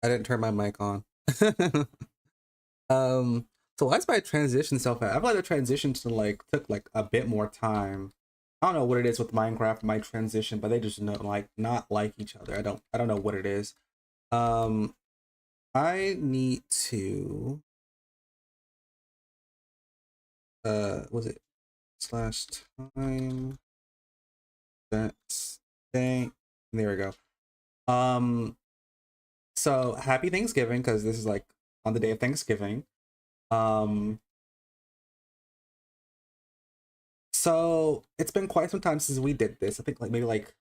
I didn't turn my mic on. um, so why is my transition so fast? I feel like the transition to like took like a bit more time. I don't know what it is with Minecraft, my transition, but they just know like not like each other. I don't know what it is. Um, I need to was it slash time that's thing? There we go. Um, so happy Thanksgiving because this is like on the day of Thanksgiving. Um, So it's been quite some time since we did this. I think like maybe like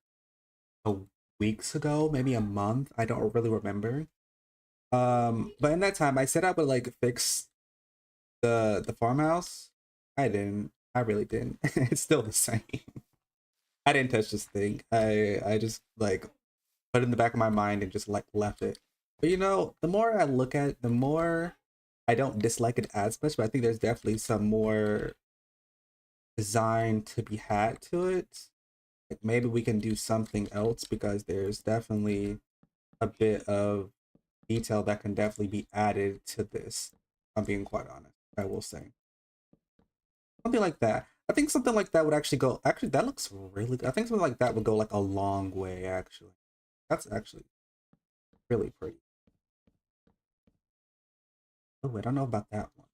a weeks ago, maybe a month. I don't really remember. But in that time, I said I would like fix the farmhouse. I didn't. I really didn't. It's still the same. I didn't touch this thing. I just like put it in the back of my mind and just like left it. But you know, the more I look at it, the more I don't dislike it as much. But I think there's definitely some more design to be had to it. Like maybe we can do something else because there's definitely a bit of detail that can definitely be added to this. I'm being quite honest, I will say. Something like that. I think something like that would actually go. Actually, that looks really good. I think something like that would go like a long way. Actually, that's actually really pretty. Oh, I don't know about that one.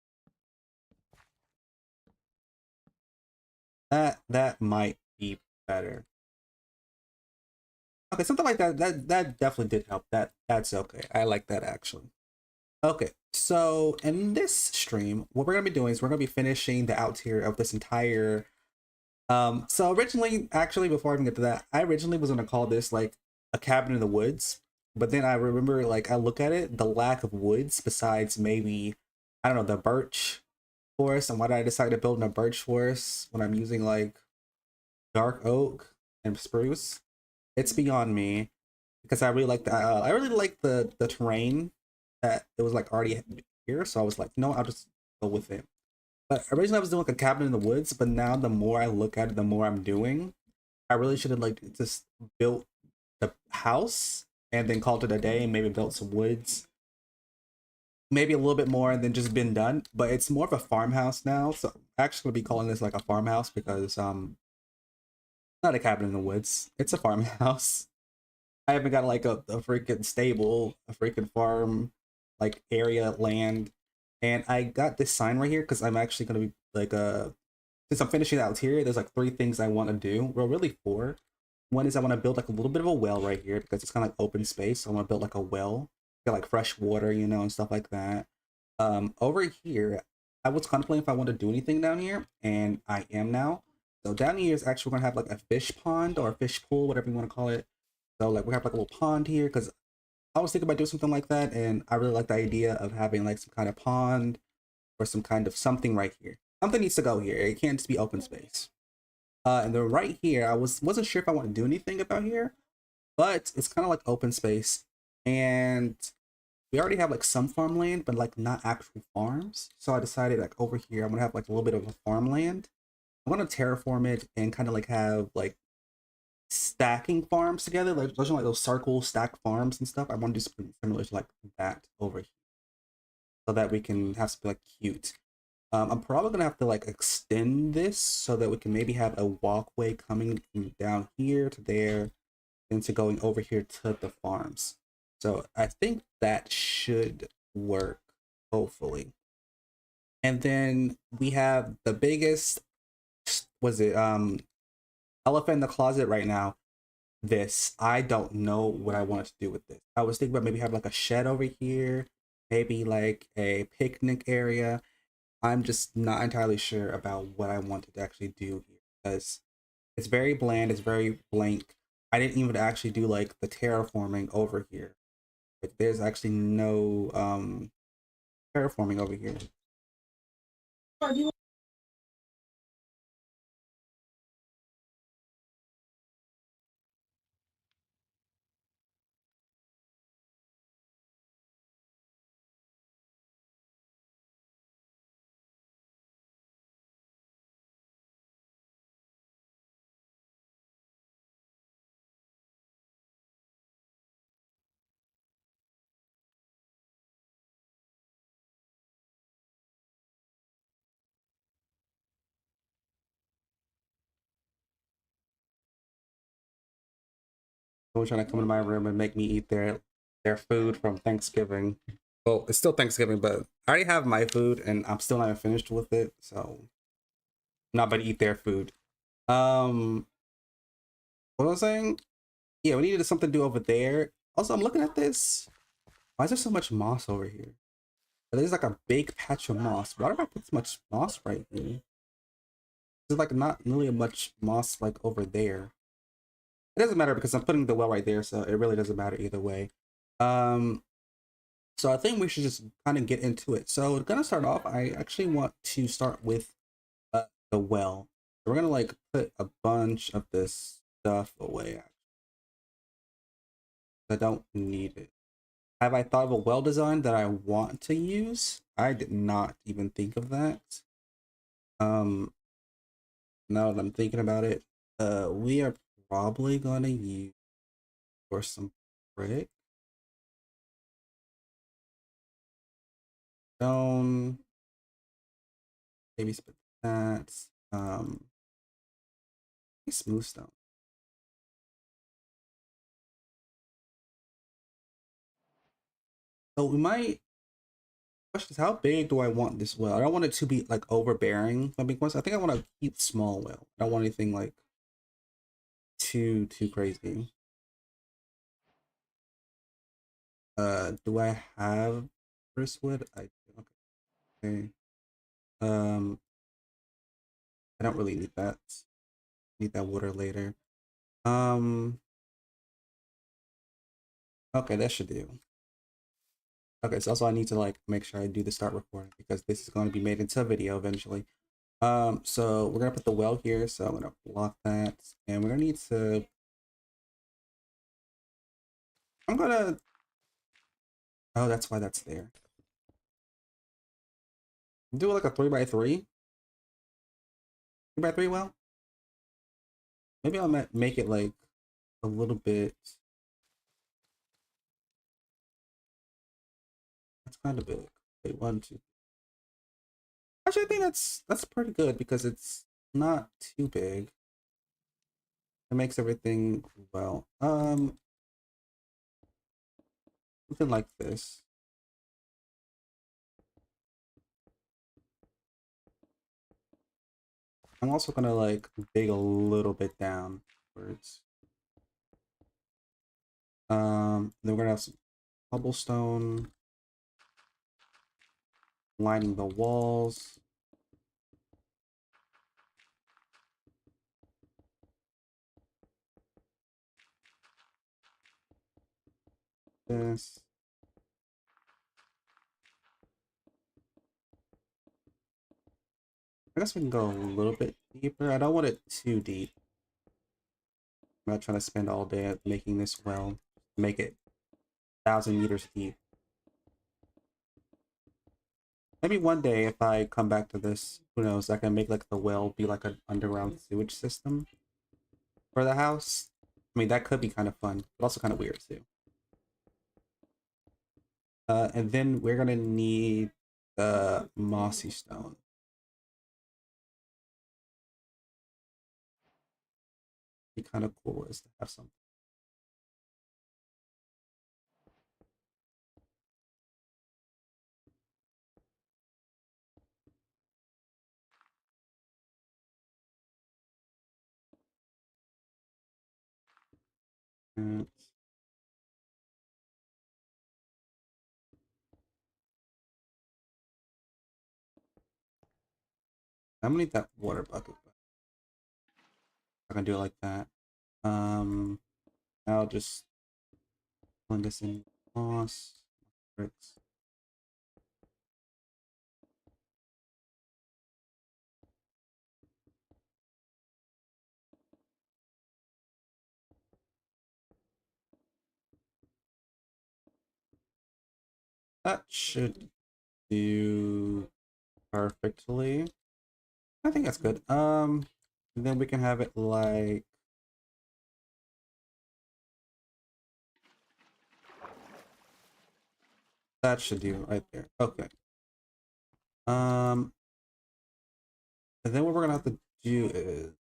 That might be better. Okay, something like that. That definitely did help. That's okay. I like that actually. Okay, so in this stream, what we're gonna be doing is we're gonna be finishing the outerior of this entire. So originally, actually, before I even get to that, I originally was gonna call this like a cabin in the woods, but then I remember like I look at it, the lack of woods besides maybe I don't know the birch forest, and why did I decide to build in a birch forest when I'm using like dark oak and spruce? It's beyond me because I really like the I really like the terrain that it was like already here. So I was like, no, I'll just go with it. But originally I was doing like a cabin in the woods, but now the more I look at it, the more I'm doing. I really should have like just built the house and then called it a day and maybe built some woods, maybe a little bit more and then just been done. But it's more of a farmhouse now. So I'm actually be calling this like a farmhouse because not a cabin in the woods. It's a farmhouse. I haven't got like a freaking stable, a freaking farm, like area land, and I got this sign right here because I'm actually gonna be like since I'm finishing out here. There's like three things I want to do. Well, really four. One is I want to build like a little bit of a well right here because it's kind of like open space. So I want to build like a well, get like fresh water, you know, and stuff like that. Over here, I was contemplating if I want to do anything down here, and I am now. So down here is actually gonna have like a fish pond or a fish pool, whatever you want to call it. So like we have like a little pond here because I was thinking about doing something like that, and I really like the idea of having like some kind of pond or some kind of something right here. Something needs to go here. It can't just be open space. And then right here, I wasn't sure if I want to do anything about here, but it's kind of like open space, and we already have like some farmland, but like not actual farms. So I decided like over here, I'm gonna have like a little bit of a farmland. I'm gonna terraform it and kind of like have like stacking farms together, like those are like those circle stack farms and stuff. I want to do something similar to like that over here, so that we can have something like cute. I'm probably gonna have to like extend this so that we can maybe have a walkway coming from down here to there, and to going over here to the farms. So I think that should work, hopefully. And then we have the biggest, was it elephant in the closet right now. This. I don't know what I wanted to do with this. I was thinking about maybe have like a shed over here, maybe like a picnic area. I'm just not entirely sure about what I wanted to actually do here because it's very bland, it's very blank. I didn't even actually do like the terraforming over here. Like, there's actually no terraforming over here. Someone trying to come into my room and make me eat their food from Thanksgiving. Well, it's still Thanksgiving, but I already have my food and I'm still not even finished with it, so I'm not about to eat their food. Um, what was I saying? Yeah, we needed something to do over there. Also, I'm looking at this. Why is there so much moss over here? There's like a big patch of moss. Why did I put so much moss right here? There's like not really much moss like over there. It doesn't matter because I'm putting the well right there, so it really doesn't matter either way. Um, so I think we should just kind of get into it. So gonna start off, I actually want to start with the well. So we're gonna like put a bunch of this stuff away. I don't need it. Have I thought of a well design that I want to use? I did not even think of that. Um, now that I'm thinking about it, we are probably gonna use for some brick, stone, maybe split that. Smooth stone. So we might. Question is, how big do I want this well? I don't want it to be like overbearing. I mean, I think I want to keep small well. I don't want anything like too crazy. Do I have wood? I do. Okay. Um, I don't really need that. Need that water later. Um, okay, that should do. Okay, so also I need to like make sure I do the start recording because this is going to be made into a video eventually. So we're gonna put the well here, so I'm gonna block that, and we're gonna need to. I'm gonna. Oh, that's why that's there. Do like a 3x3, 3x3 well. Maybe I'll make it like a little bit. That's kind of big. Wait, one, two. Actually, I think that's pretty good because it's not too big. It makes everything well. Something like this. I'm also gonna like dig a little bit downwards. Then we're gonna have some cobblestone lining the walls. This. I guess we can go a little bit deeper. I don't want it too deep. I'm not trying to spend all day making this well. Make it 1,000 meters deep. Maybe one day if I come back to this, who knows, I can make like the well be like an underground sewage system for the house. I mean, that could be kind of fun, but also kind of weird too. And then we're gonna need the mossy stone. Be kind of cool is to have something. And I'm gonna need that water bucket. I can do it like that. Um, I'll just blend this in moss. Bricks. That should do perfectly. I think that's good. And then we can have it like that should do right there. Okay. Um, and then what we're gonna have to do is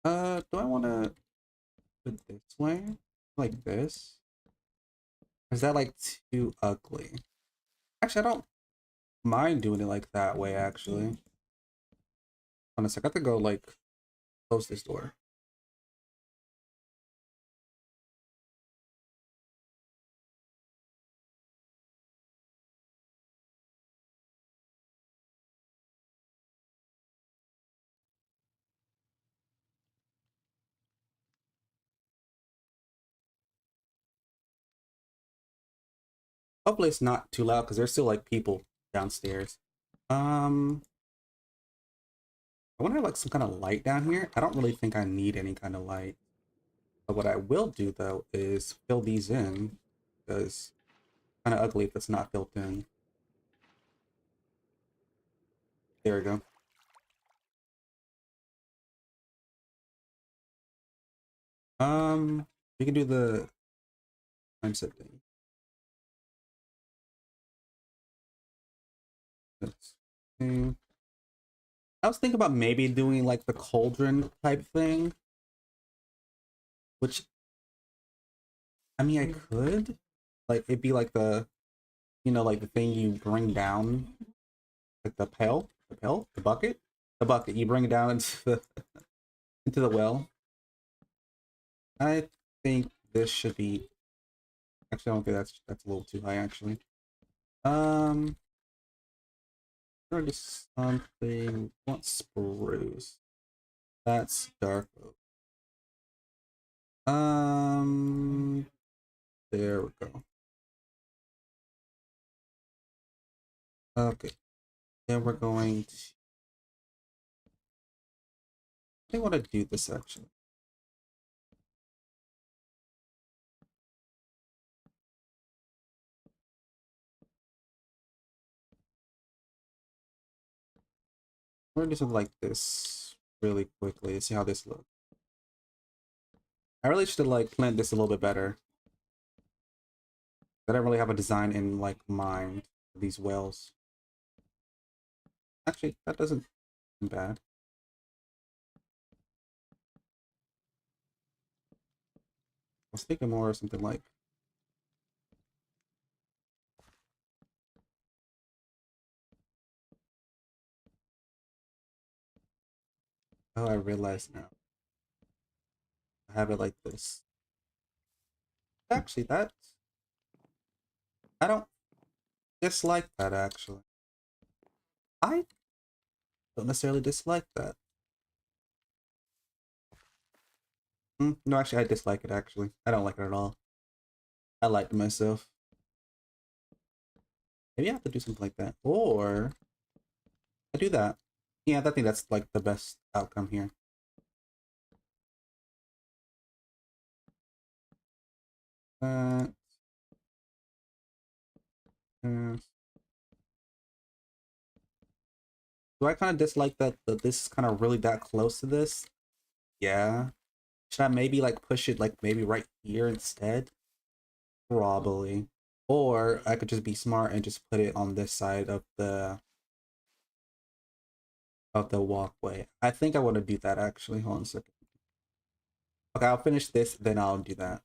Do I want to put it this way? Like this? Or is that like too ugly? Actually, I don't mind doing it like that way, actually. Hold on a sec, I have to go like close this door. Hopefully it's not too loud because there's still like people downstairs. Um, I want to have like some kind of light down here. I don't really think I need any kind of light. But what I will do though is fill these in because it's kind of ugly if it's not filled in. There we go. We can do the time set thing. Let's see. I was thinking about maybe doing like the cauldron type thing, which I mean I could. Like it'd be like the like the thing you bring down, like the bucket, You bring it down into the into the well. I think this should be. Actually, I don't think that's a little too high. Actually, um, try something. Want spruce? That's dark oak. There we go. Okay, then we're going to. I want to do this actually. We're gonna do something like this really quickly and see how this looks. I really should like plan this a little bit better. I don't really have a design in like mind for these wells. Actually, that doesn't seem bad. I was thinking more of something like. Oh, I realize now. I have it like this. Actually, that I don't dislike that actually. I don't necessarily dislike that. No, actually, I dislike it actually. I don't like it at all. I like it myself. Maybe I have to do something like that. Or I do that. Yeah, I think that's like the best outcome here. Uh, uh, do I kind of dislike that this is kind of really that close to this? Yeah. Should I maybe like push it like maybe right here instead? Probably. Or I could just be smart and just put it on this side of the walkway. I think I want to do that actually. Hold on a second. Okay, I'll finish this, then I'll do that.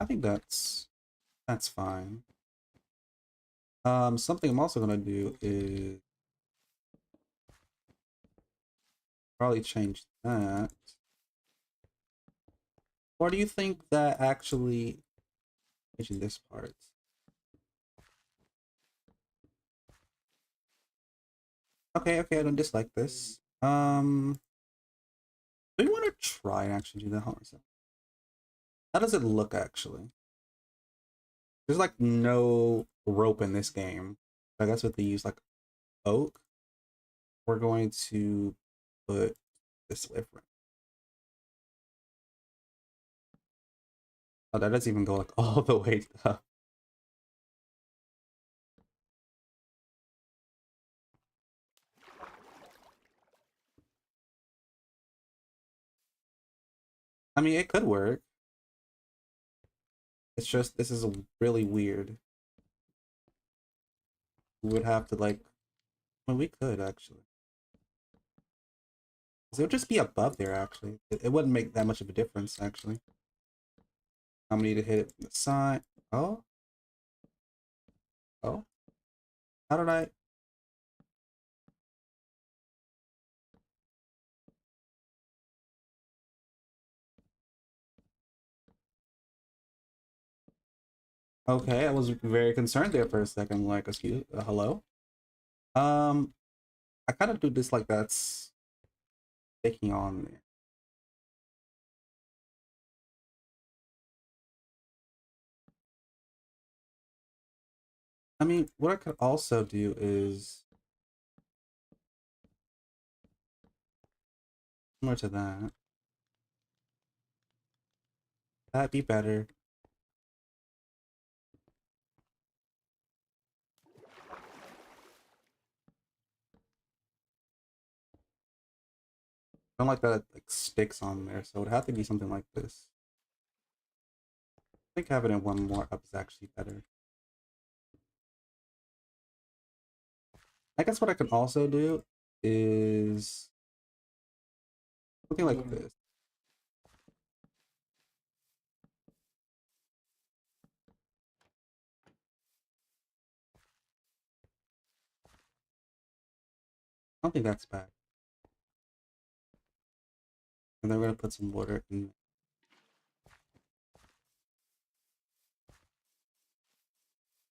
I think that's fine. Something I'm also gonna do is probably change that. Or do you think that actually changing this part? Okay, okay, I don't dislike this. Do you want to try and actually do that? Hold on a second. How does it look actually? There's like no rope in this game. I guess what they use like oak. We're going to put this way for it. Oh, that doesn't even go like all the way up. I mean, it could work. It's just this is really weird. We would have to like, well, we could actually. 'Cause it would just be above there actually. It wouldn't make that much of a difference actually. I'm gonna need to hit it from the side. Oh, oh. How did I? Okay, I was very concerned there for a second. Like, excuse, hello. Um, I kind of do this like that's taking on there. I mean, what I could also do is similar to that. That'd be better. I don't like that it like sticks on there, so it would have to be something like this. I think having it one more up is actually better. I guess what I could also do is something like this. I don't think that's bad. And then we're gonna put some water in.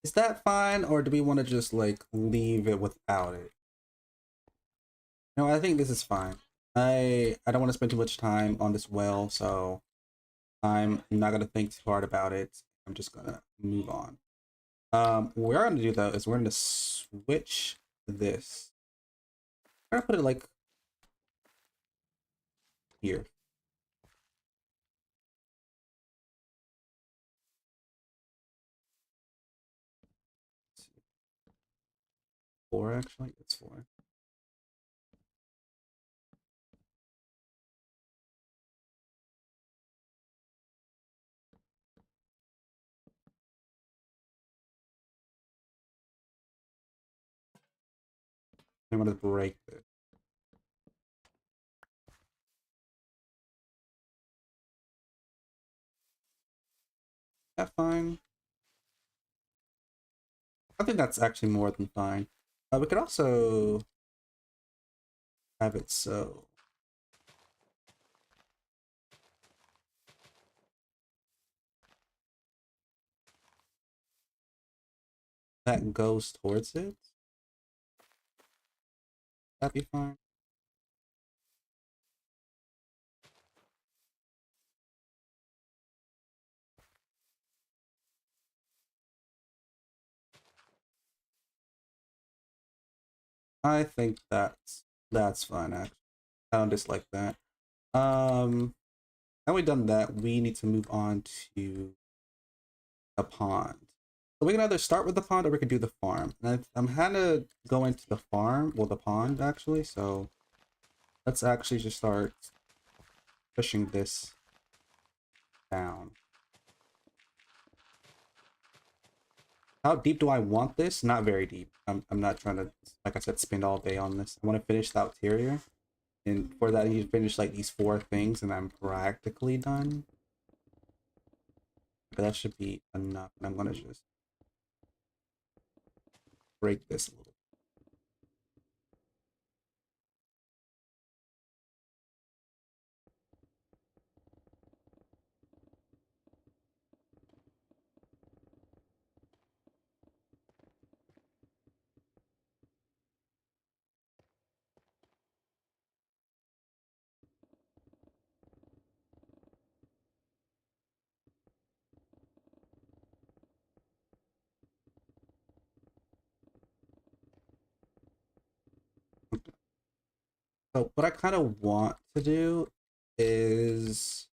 Is that fine, or do we want to just like leave it without it? No, I think this is fine. I don't want to spend too much time on this well, so I'm not gonna think too hard about it. I'm just gonna move on. What we're gonna do though is we're gonna switch this. I'm gonna put it like here. 4 actually. It's 4. I'm gonna break this. That fine? I think that's actually more than fine. We could also have it so that goes towards it. That'd be fine. I think that's fine actually. I don't dislike that. Now we've done that, we need to move on to the pond. So we can either start with the pond or we can do the farm. And I'm kind of going to the farm, well, the pond actually. So let's actually just start pushing this down. How deep do I want this? Not very deep. I'm not trying to, like I said, spend all day on this. I want to finish the outerior. And for that, I need to finish like these 4 things and I'm practically done. But that should be enough. And I'm going to just break this a little. So what I kind of want to do is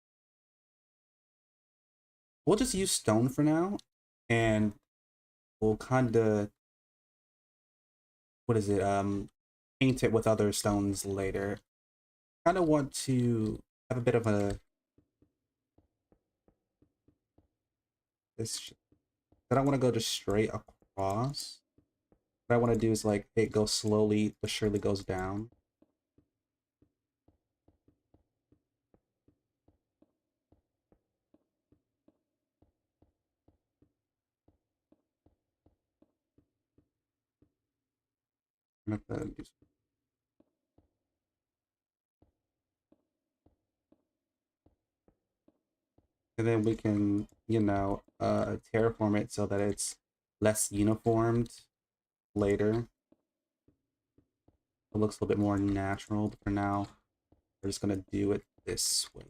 we'll just use stone for now, and we'll kind of what is it? Paint it with other stones later. Kind of want to have a bit of a this. I don't want to go just straight across. What I want to do is like it goes slowly but surely goes down. I'm gonna do and then we can, you know, terraform it so that it's less uniformed later. It looks a little bit more natural, but for now, we're just gonna do it this way.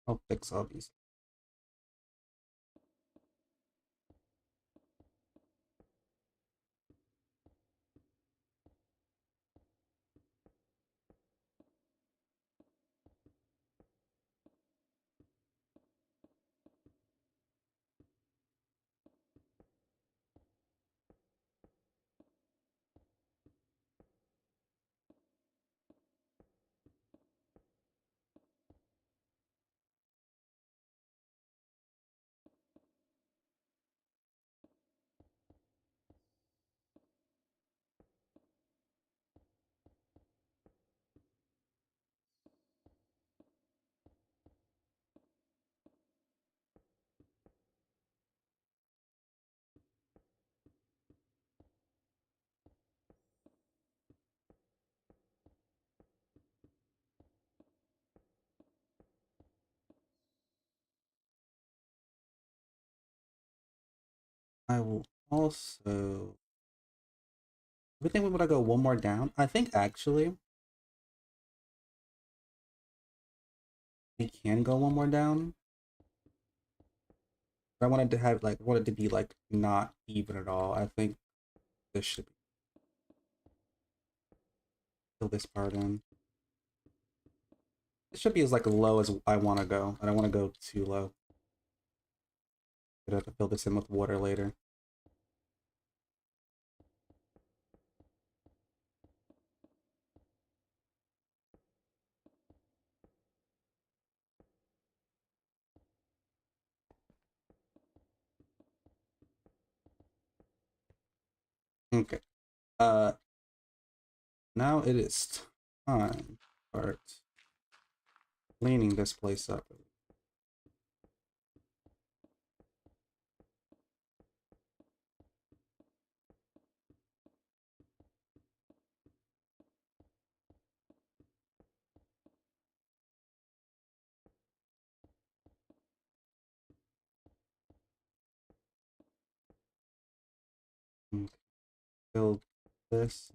I'll fix all these. I will also. We think we want to go one more down. I think actually we can go one more down. I wanted to have like wanted to be like not even at all. I think this should be fill this part in. It should be as like low as I want to go. I don't want to go too low. I have to fill this in with water later. Okay. Uh, now it is time to start cleaning this place up. Okay. Fill this.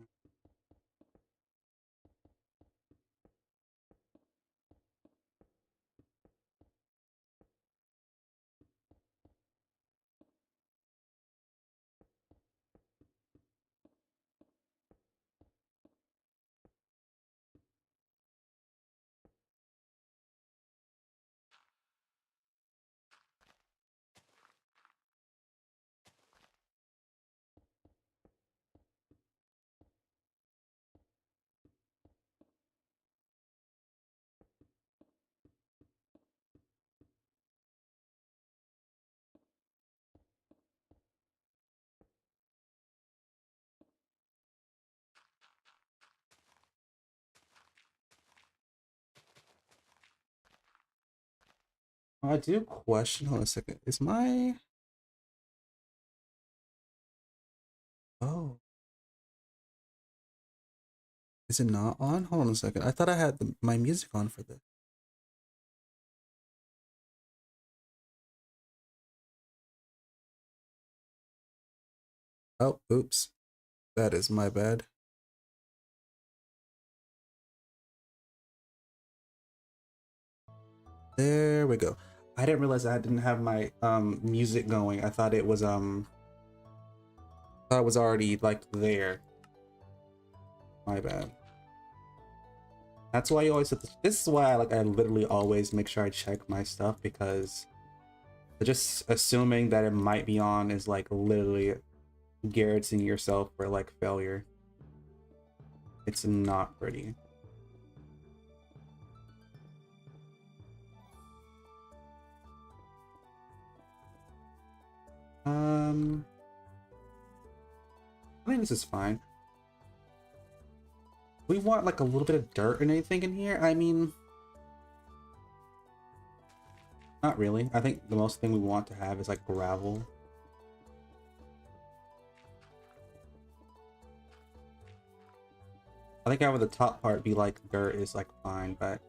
I do question. Hold on a second. Is my oh? Is it not on? Hold on a second. I thought I had my music on for this. Oh, oops. That is my bad. There we go. I didn't realize I didn't have my music going. I thought it was thought it was already like there. My bad. That's why you always. This is why I literally always make sure I check my stuff, because just assuming that it might be on is like literally guaranteeing yourself for like failure. It's not pretty. I think this is fine. We want like a little bit of dirt and anything in here. I mean, not really. I think the most thing we want to have is like gravel. I think having the top part be like dirt is like fine, but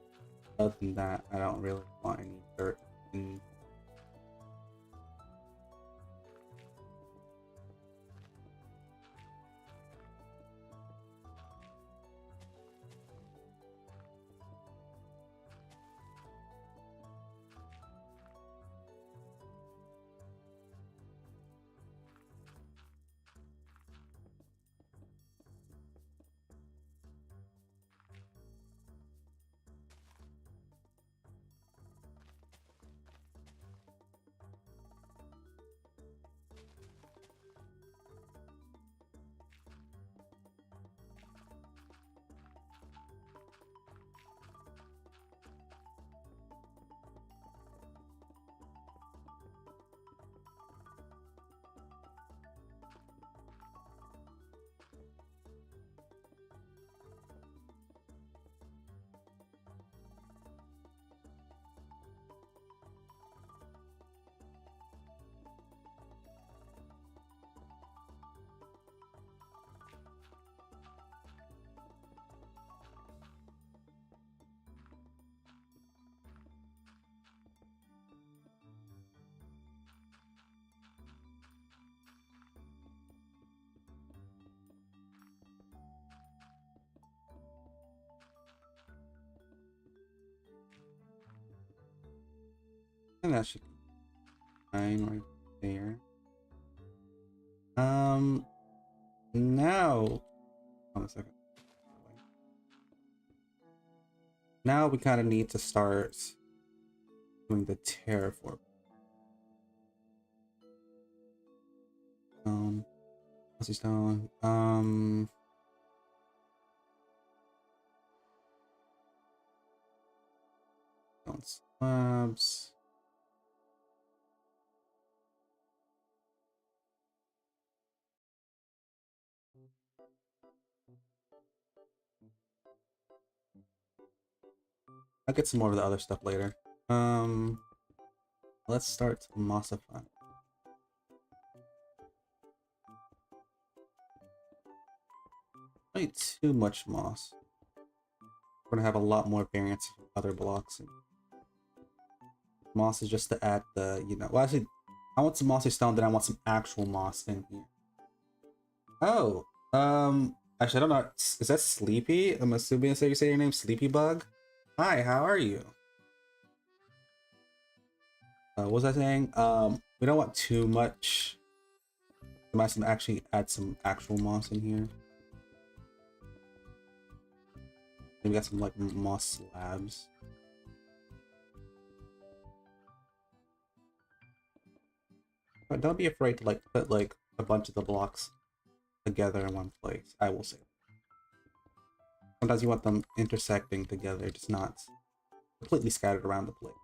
other than that, I don't really want any dirt in. And that should be fine right there. Now, hold on a second. Now we kind of need to start doing the terraform. What's this stone? Stone slabs. I'll get some more of the other stuff later. Let's start mossifying. Not too much moss. We're gonna have a lot more variance of other blocks. Moss is just to add the, well, actually, I want some mossy stone, then I want some actual moss in here. Oh, actually, I don't know. Is that Sleepy? I'm assuming that's how you say your name, Sleepy Bug. Hi, how are you? What was I saying? We don't want too much. We might actually add some actual moss in here. Then we got some like moss slabs. But don't be afraid to like put like a bunch of the blocks together in one place. I will say. Sometimes you want them intersecting together, just not completely scattered around the place.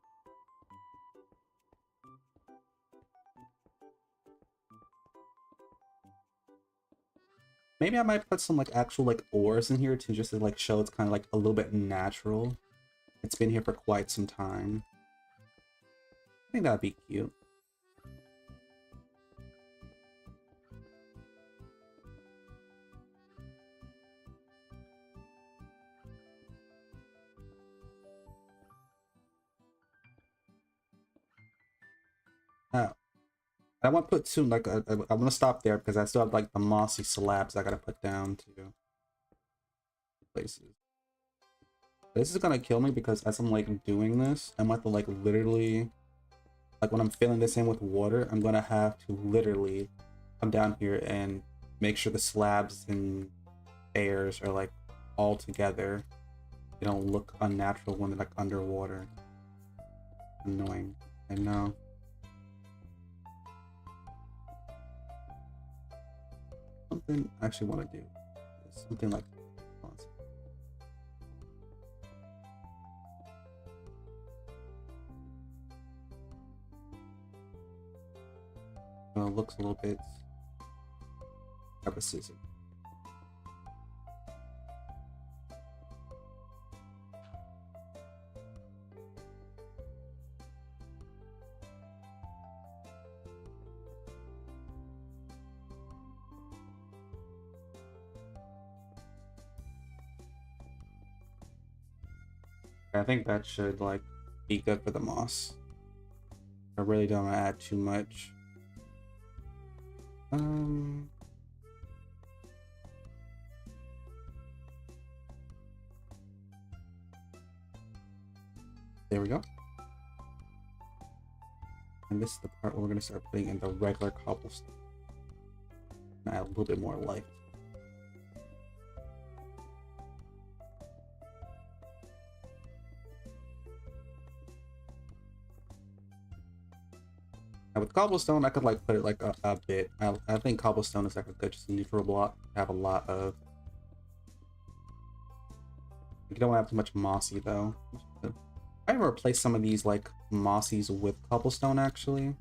Maybe I might put some like actual like ores in here too, just to like show it's kind of like a little bit natural. It's been here for quite some time. I think that'd be cute. Oh, I want to put soon like I'm gonna stop there because I still have like the mossy slabs I gotta put down to places. This is gonna kill me because as I'm like doing this, I'm about to like literally, like when I'm filling this in with water, I'm gonna have to literally come down here and make sure the slabs and stairs are like all together. They don't look unnatural when they're like underwater. Annoying, I know. Something I actually want to do is something like it looks a little bit skepticism. I think that should like be good for the moss. I really don't want to add too much. There we go. And this is the part where we're going to start putting in the regular cobblestone. And add a little bit more light. Now with cobblestone, I could like put it like a bit. I think cobblestone is like a good just neutral block to have a lot of. You don't have too much mossy though. I ever replace some of these like mossies with cobblestone actually,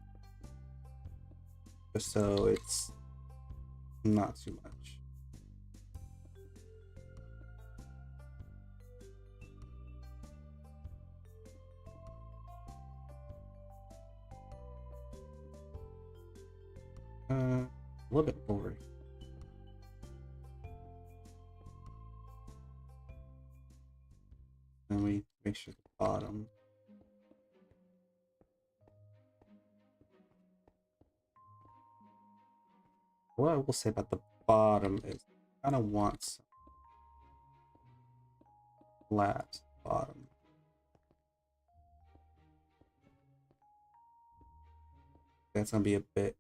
just so it's not too much. A little bit over. Then we make sure the bottom. What I will say about the bottom is I kind of want some flat bottom. That's gonna be a bit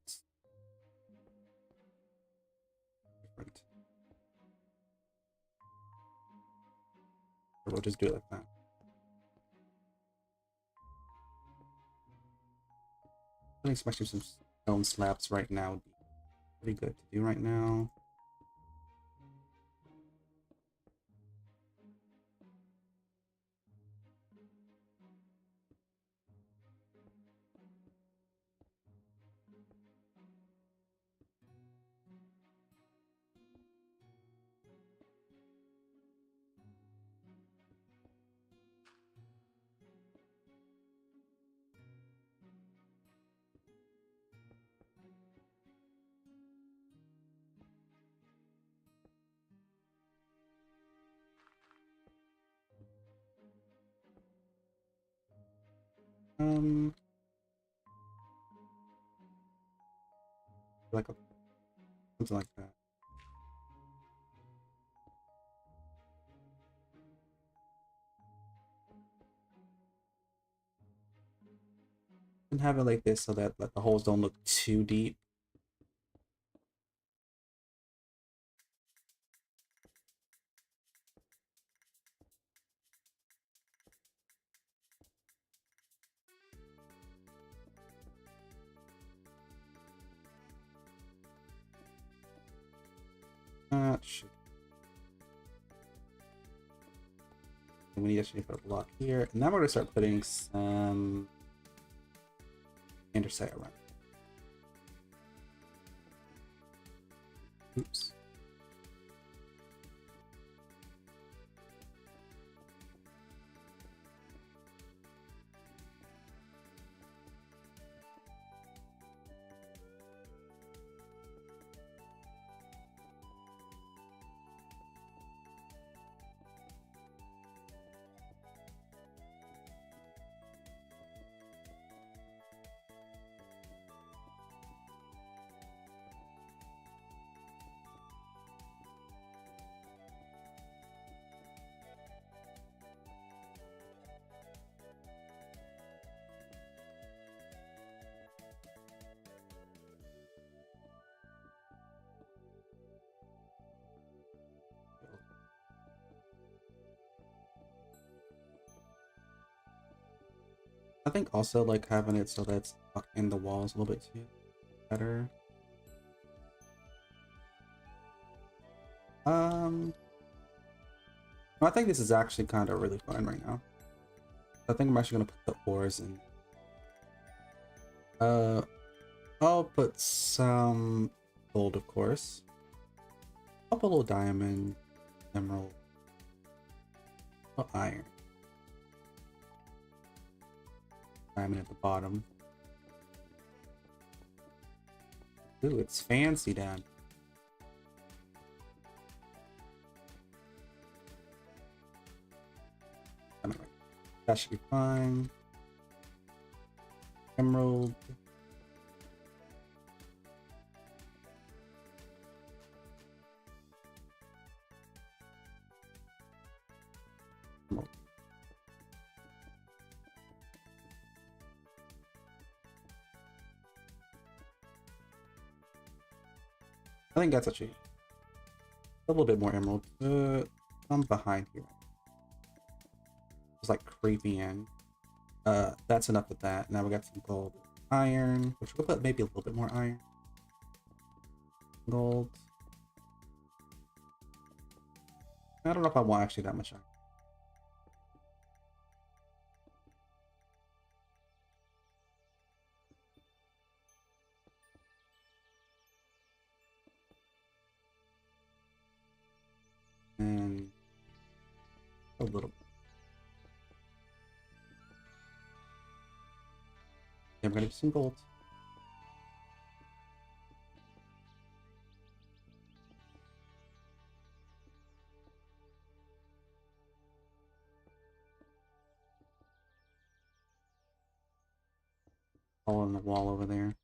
different. We'll just do it like that. Putting especially some stone slabs right now would be pretty good to do right now. Like something like that. And have it like this so that like, the holes don't look too deep. Should. And we need to put a block here. And now we're gonna start putting some andesite around. Oops. I think also like having it so that's tucked in the walls a little bit too better. I think this is actually kind of really fun right now. I think I'm actually gonna put the ores in. I'll put some gold, of course. I'll put a little diamond, emerald, iron. Diamond at the bottom. Ooh, it's fancy, Dad. That should be fine. Emerald. Emerald. I think that's actually a little bit more emerald. I'm behind here. It's like creeping in. That's enough of that. Now we got some gold, iron, which we'll put maybe a little bit more iron. Gold. I don't know if I want actually that much iron. And a little bit. Yeah, we're gonna do some gold. All on the wall over there.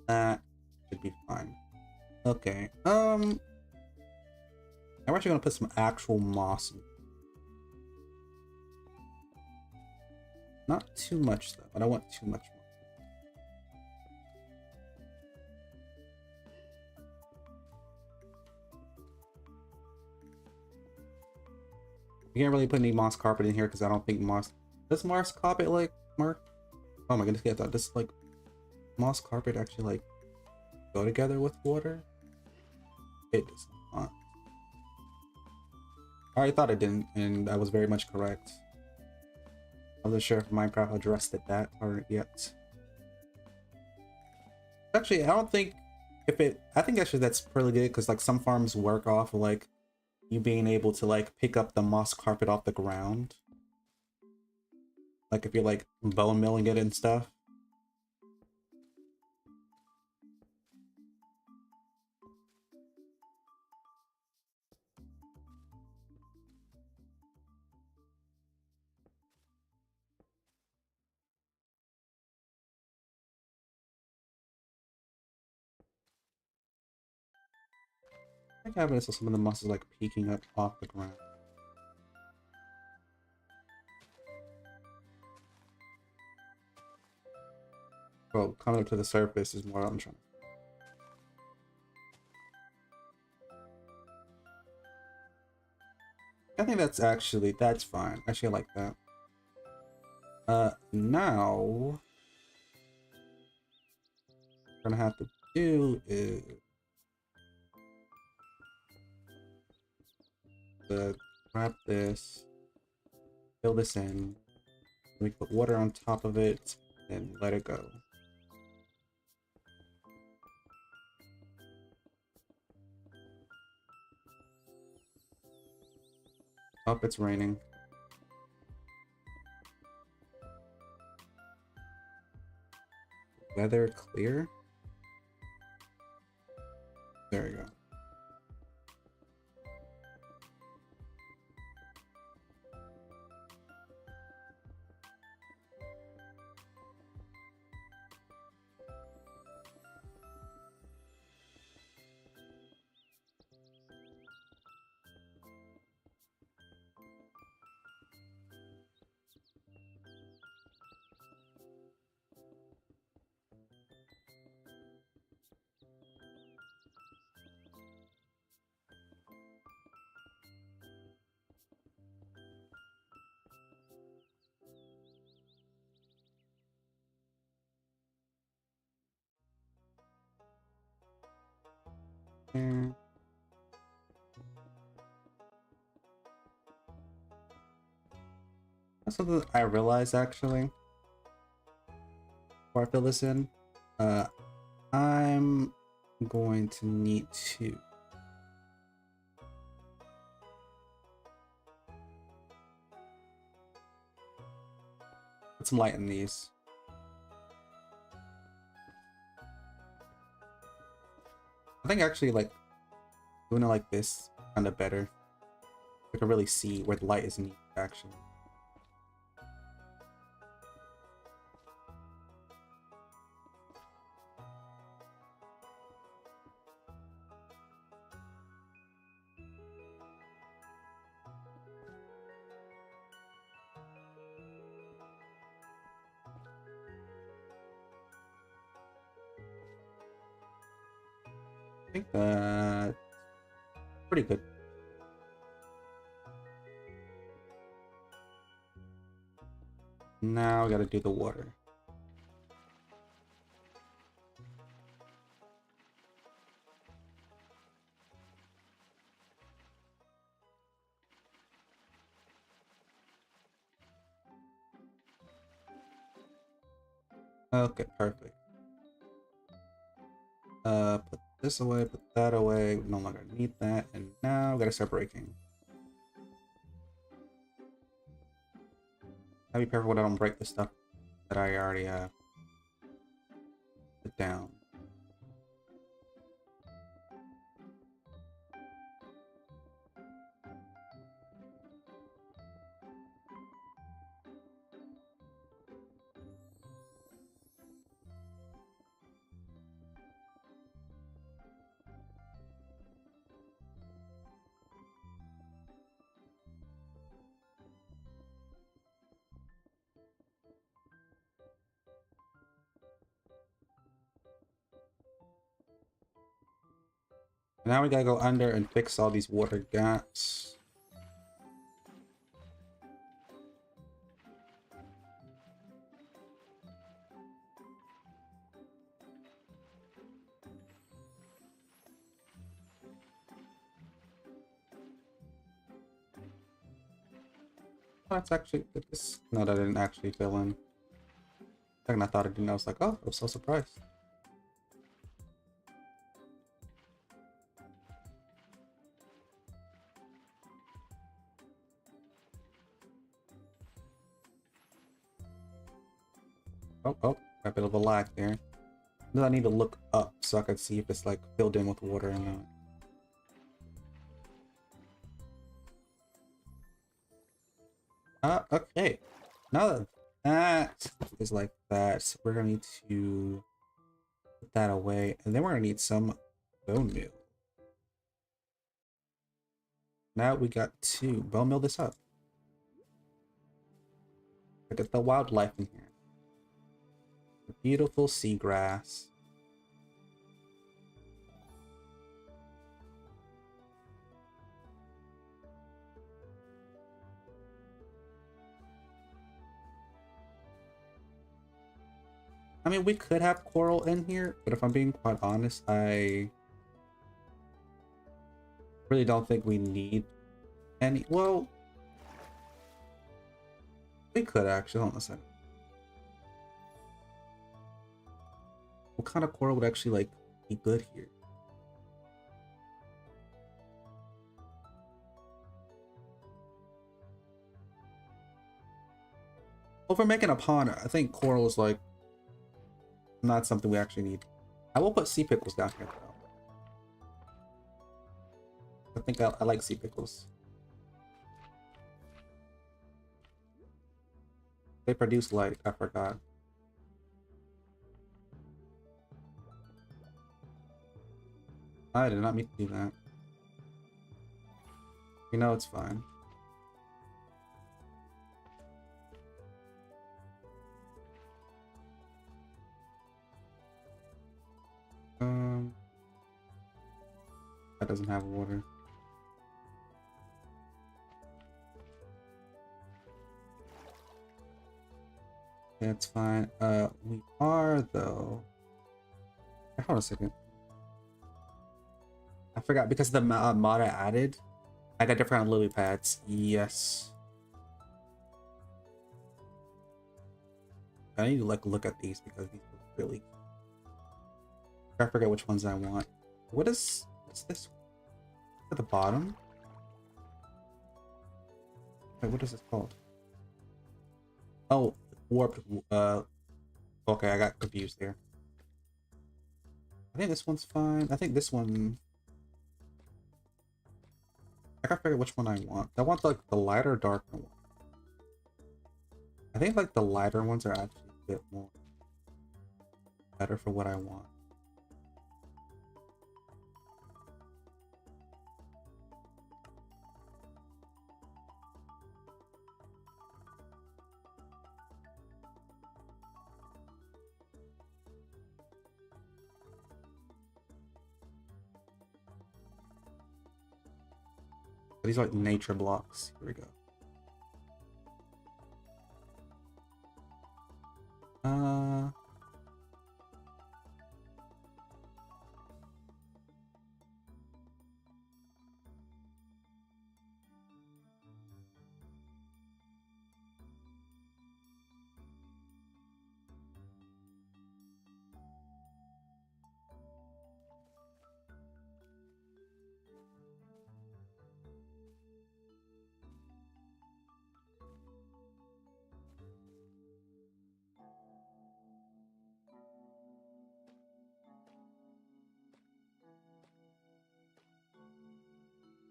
That should be fine. Okay. I'm actually gonna put some actual moss in. Not too much though. I don't want too much more. You can't really put any moss carpet in here because I don't think moss. Does moss carpet like Mark? Oh my goodness! I thought this like moss carpet actually like go together with water. It does not. I thought it didn't, and I was very much correct. I wasn't sure if Minecraft addressed that part yet. Actually, I don't think if it. I think actually that's pretty good because like some farms work off of like you being able to like pick up the moss carpet off the ground. Like if you're like bone milling it and stuff. I think having this so some of the moss is like peeking up off the ground. Well, coming up to the surface is more what I'm trying. I think that's fine. Actually, I like that. Now what we're gonna have to do is grab this, fill this in. We put water on top of it and let it go. Oh, it's raining. Weather clear. There we go. there. That's something I realized actually. Before I fill this in, I'm going to need to put some light in these. I think actually like doing it like this kind of better. I can really see where the light is needed actually. I think that's pretty good. Now we gotta do the water. Okay, perfect. Put this away, put that away. We no longer need that, and now we gotta start breaking. Gotta be careful when I don't break the stuff that I already put down. Now we gotta go under and fix all these water gaps. Oh, that's actually this. No, that didn't actually fill in. Second I thought it didn't. I was like, oh, I was so surprised. Oh, a bit of a lag there. Then I need to look up so I can see if it's like filled in with water or not. Okay. Now that that is like that, we're gonna need to put that away, and then we're gonna need some bone meal. Now we got to bone meal this up. Look at the wildlife in here. The beautiful seagrass. I mean, we could have coral in here, but if I'm being quite honest, I really don't think we need any. Well, we could actually. Hold on a second. What kind of coral would actually like be good here? Well, if we're making a pond, I think coral is like not something we actually need. I will put sea pickles down here though. I think I like sea pickles. They produce light. I forgot. I did not mean to do that. You know it's fine. That doesn't have water. That's fine. We are though. Hold on a second. I forgot because the mod I added, I got different lily pads. Yes. I need to like look at these because these look really. I forget which ones I want. What's this? At the bottom? Wait, what is this called? Oh, warped. Okay, I got confused there. I think this one's fine. I think this one. I gotta figure which one I want. I want like the lighter, darker one. I think like the lighter ones are actually a bit more better for what I want. These are like nature blocks. Here we go.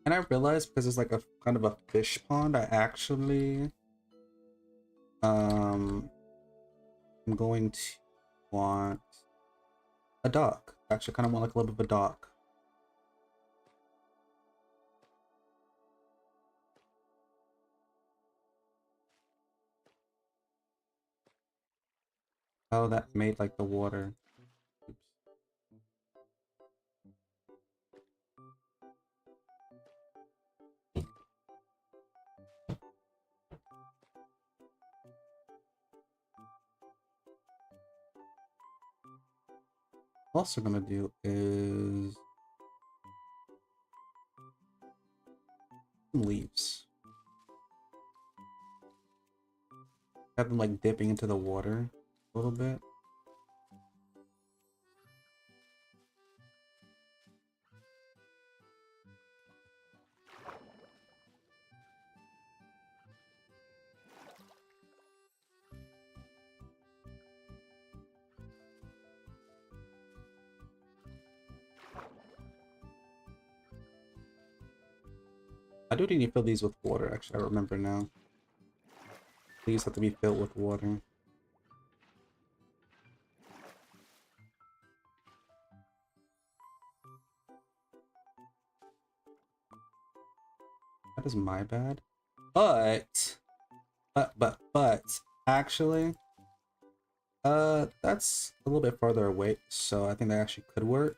And I realized because it's like a kind of a fish pond, I actually I'm going to want a dock. Actually kind of want like a little bit of a dock. Oh, that made like the water. Oops. Also gonna do is some leaves. Have them like dipping into the water a little bit. I do need to fill these with water, actually, I remember now. These have to be filled with water. That is my bad. But actually, that's a little bit farther away, so I think that actually could work.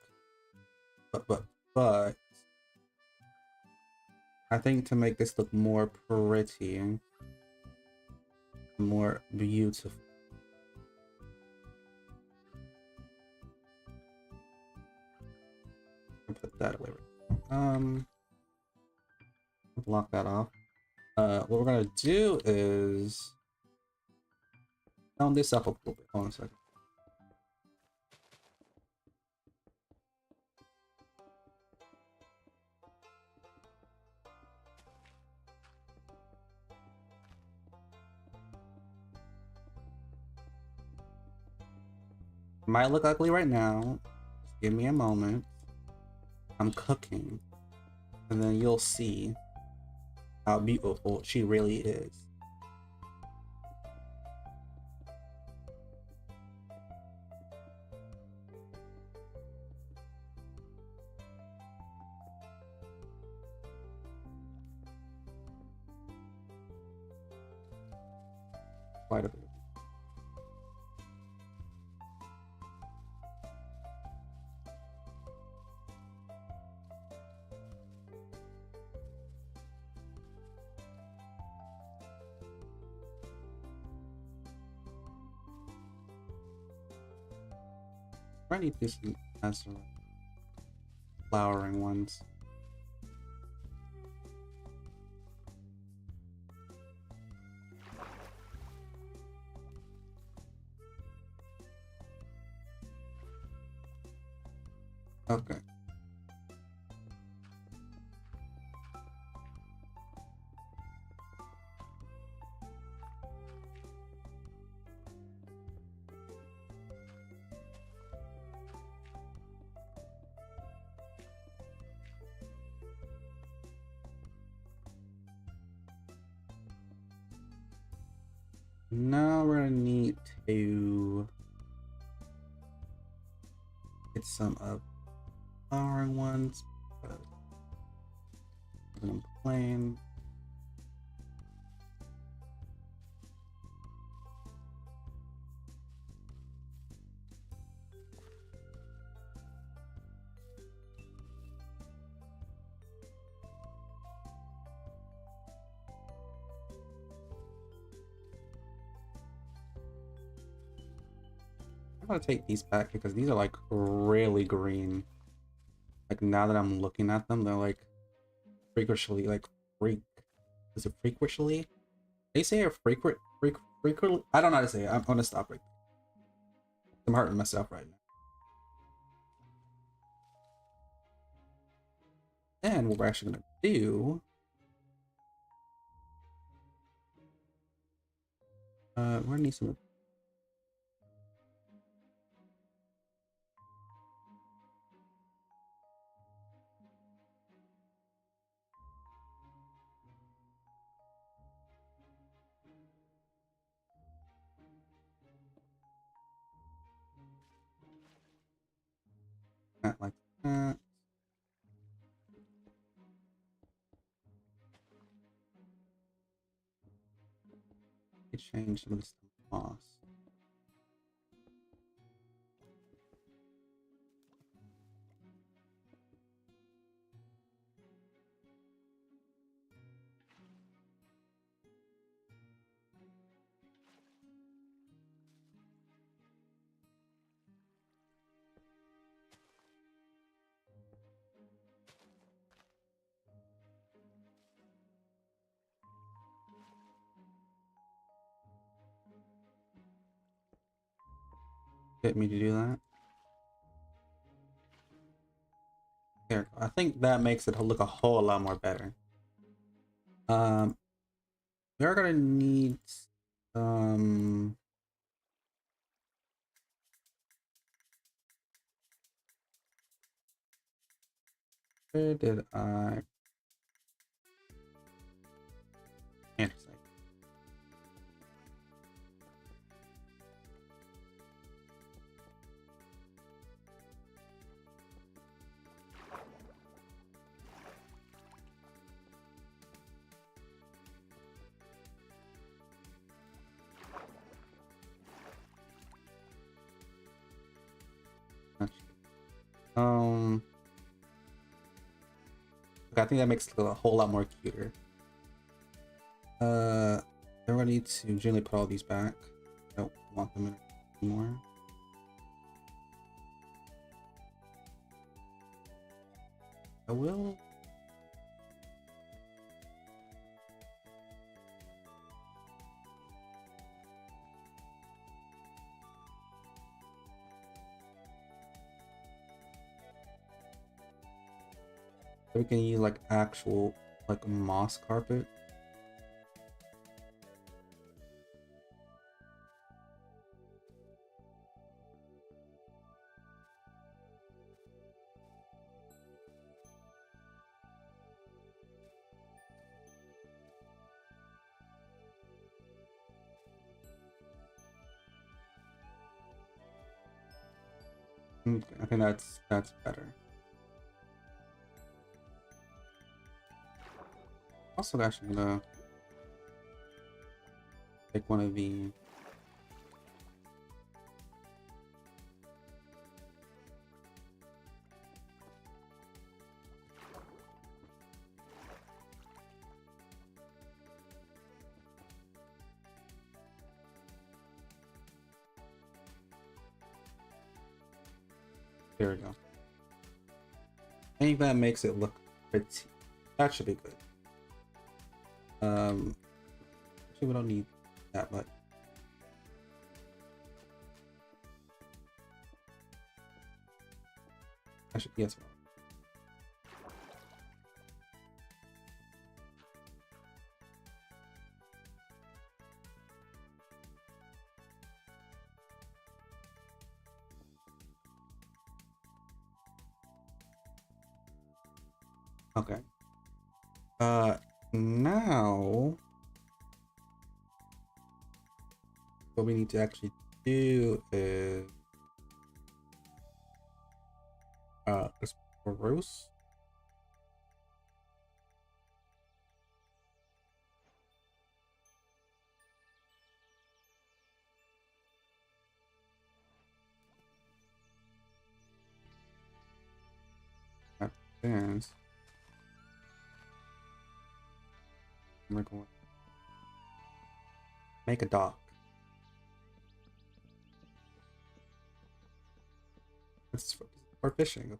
But I think to make this look more pretty, more beautiful. I'll put that away. Block that off. What we're gonna do is round this up a little bit. Hold on a second. Might look ugly right now. Just give me a moment. I'm cooking, and then you'll see how beautiful she really is. Quite a bit. I need this as well. flowering ones. Okay. Now we're gonna need to get some of flowering ones. I'm plain. I'm gonna take these back because these are like really green. Like now that I'm looking at them, they're like freakishly like freak. Is it freakishly? They say a frequently. I don't know how to say it. I'm gonna stop right there. I'm hurting myself right now. And what we're actually gonna do. We're gonna need some. That like that. Change some of this moss. Get me to do that. There, I think that makes it look a whole lot more better. We're gonna need where did I answer? I think that makes it a whole lot more cuter. Then we're gonna need to generally put all these back. I don't want them in anymore. I will. We can use like actual like moss carpet. I think that's better. Also, actually gonna take one of the. There we go. think that makes it look pretty. That should be good. Actually, we don't need that much. Actually, yes. Okay. Now what we need to actually do is spruce. Advance. We're going to make a dock. This is for fishing.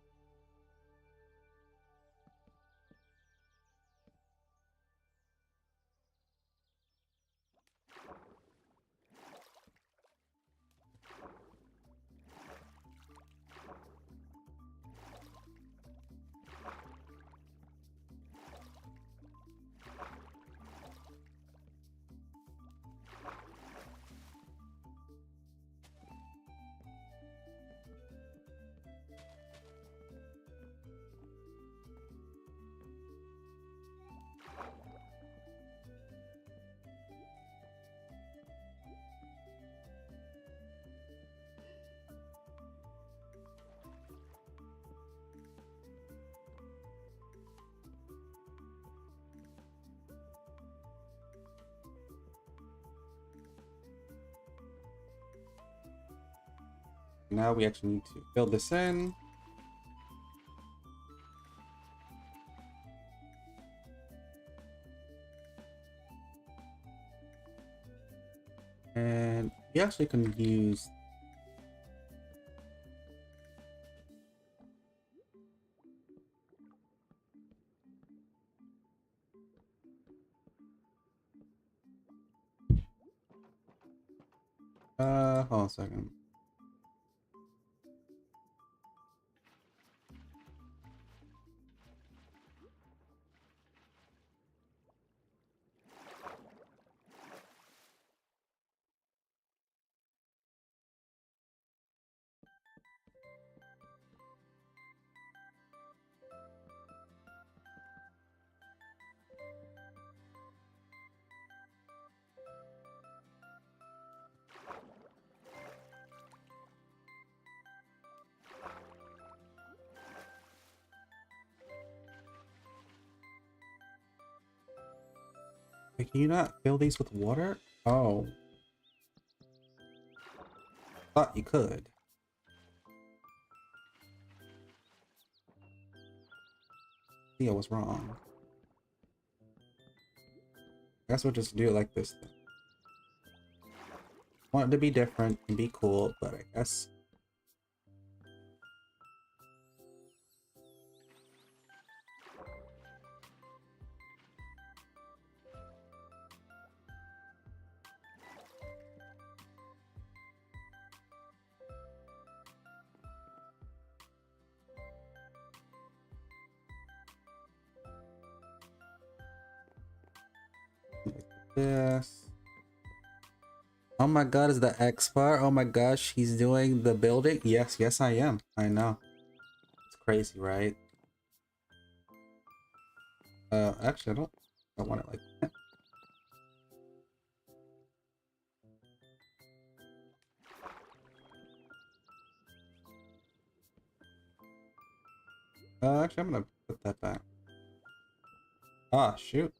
Now we actually need to fill this in. And we actually can use hold on a second. Wait, can you not fill these with water? Oh. Thought you could. See, I was wrong. I guess we'll just do it like this then. Want it to be different and be cool, but I guess. Like this. Oh my god, is the X bar? Oh my gosh, he's doing the building? Yes, yes I am. I know. It's crazy, right? Actually I don't want it like that. Actually I'm gonna put that back. Ah, shoot.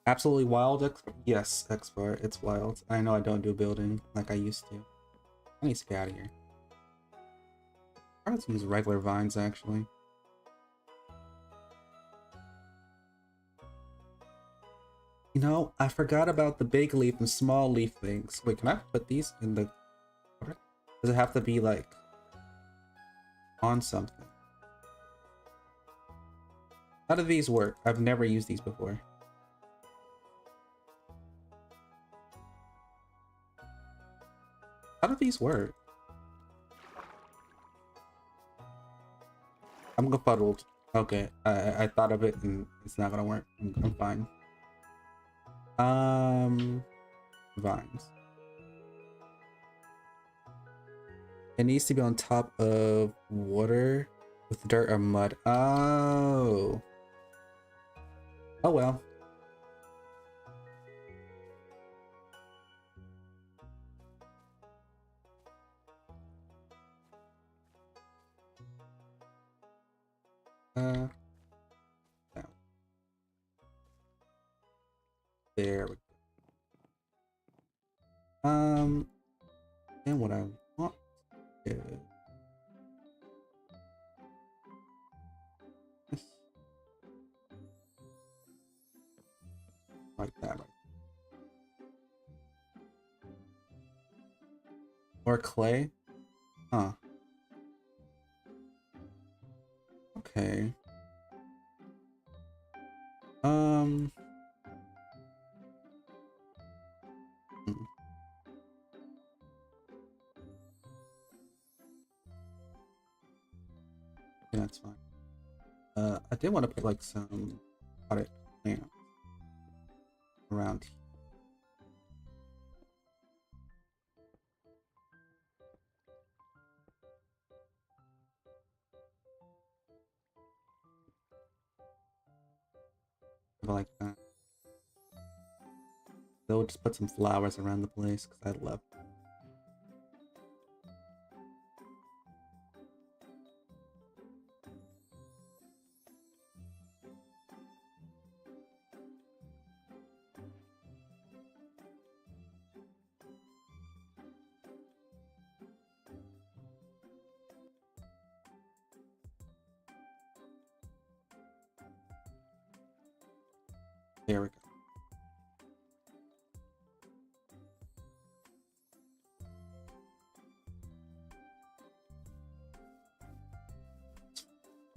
Absolutely wild yes, X bar, it's wild. I know I don't do building like I used to. I need to get out of here. I would use regular vines actually. You know, I forgot about the big leaf and small leaf things. Wait, can I put these in the water? Does it have to be like on something? How do these work? I've never used these before. How do these work? I'm befuddled. Okay, I thought of it and it's not gonna work. I'm fine. Vines. It needs to be on top of water with dirt or mud. Oh. Oh well. Down. There we go. And what I want is this. Like that, right? Or clay? Huh. Okay. Um. hmm, Yeah, that's fine. I did want to put like some potted plants around here. Like that. They'll just put some flowers around the place because I love them. There we go.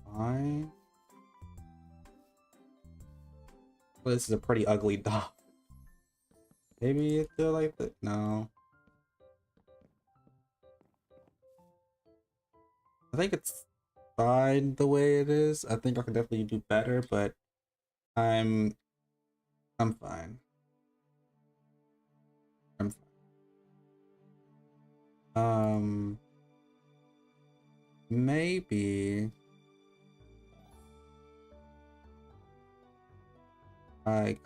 Fine. Well, this is a pretty ugly dog. Maybe it's still like that. No. I think it's fine the way it is. I think I can definitely do better, but I'm I'm fine. I'm fine. Maybe like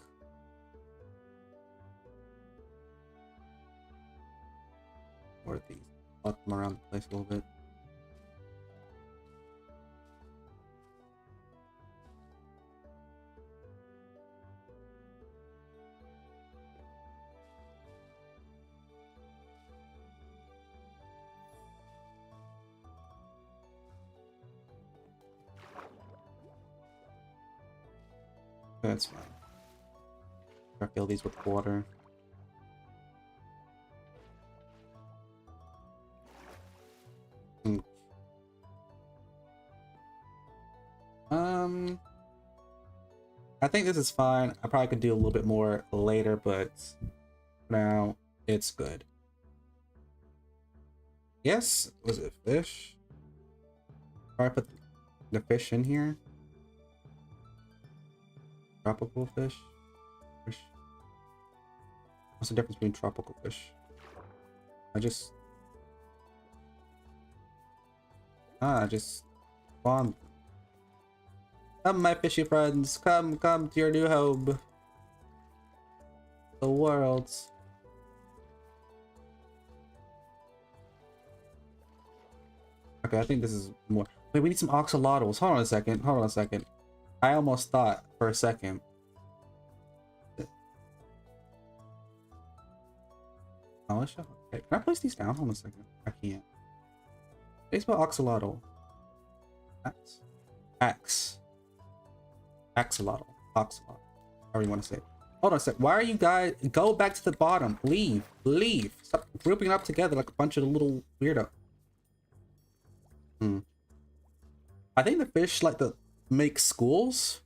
or these. Let them around the place a little bit. That's fine. I fill these with water. Mm. I think this is fine. I probably could do a little bit more later, but for now it's good. Yes, was it fish? Or I put the fish in here. Tropical fish. Fish. What's the difference between tropical fish? I just spawned. Come, my fishy friends, come to your new home. The world's. Okay, I think this is more. Wait, we need some oxalotls. Hold on a second. Hold on a second. I almost thought for a second. Oh, let's show. Okay, can I place these down? Hold on a second. I can't. They spell oxalotl. Axe. Axolotl. Oxalotl. However you want to say it. Hold on a sec. Why are you guys? Go back to the bottom. Leave. Leave. Stop grouping up together like a bunch of little weirdo. Hmm. I think the fish like to make schools.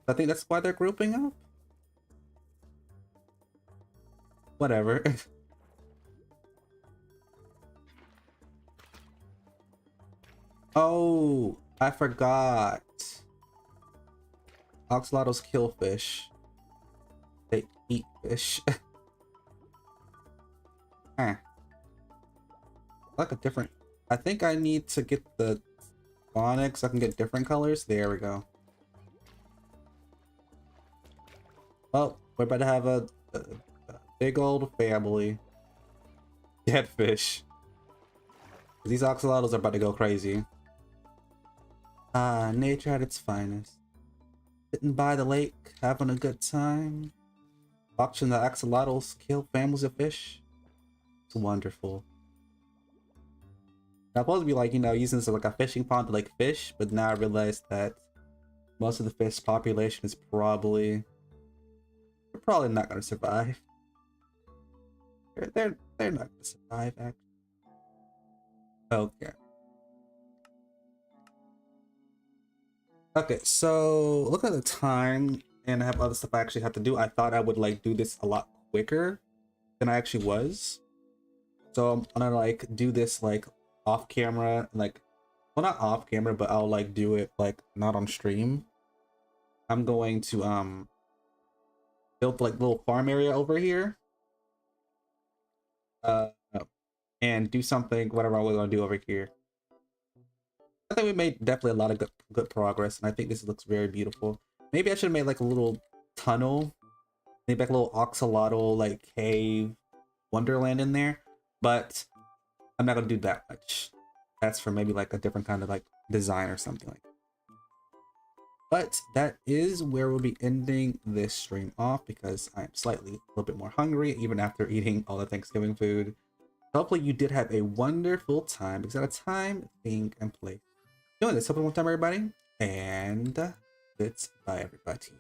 I think that's why they're grouping up. Whatever. Oh, I forgot. Oxalotls kill fish. They eat fish. Huh. Like a different. I think I need to get the onyx so I can get different colors. There we go. Well, we're about to have a big old family. Dead fish. These oxalotls are about to go crazy. Ah, nature at its finest. Sitting by the lake, having a good time. Watching the axolotls kill families of fish. It's wonderful. I'm supposed to be like, you know, using this as like a fishing pond to like fish, but now I realize that most of the fish population is probably not gonna survive. They're not gonna survive actually. Okay. Okay, so look at the time and I have other stuff I actually have to do. I thought I would like do this a lot quicker than I actually was. So I'm gonna like do this like off camera, like, well, not off camera, but I'll like do it like not on stream. I'm going to build like little farm area over here. Uh and do something, whatever we're gonna do over here. I think we made definitely a lot of good progress, and I think this looks very beautiful. Maybe I should have made like a little tunnel, maybe like a little oxalotl like cave wonderland in there, but I'm not gonna do that much. That's for maybe like a different kind of like design or something like that. But that is where we'll be ending this stream off because I'm slightly a little bit more hungry even after eating all the Thanksgiving food. Hopefully you did have a wonderful time because at a time, think, and play. Doing this. Hope you have a good time, everybody. And goodbye, everybody.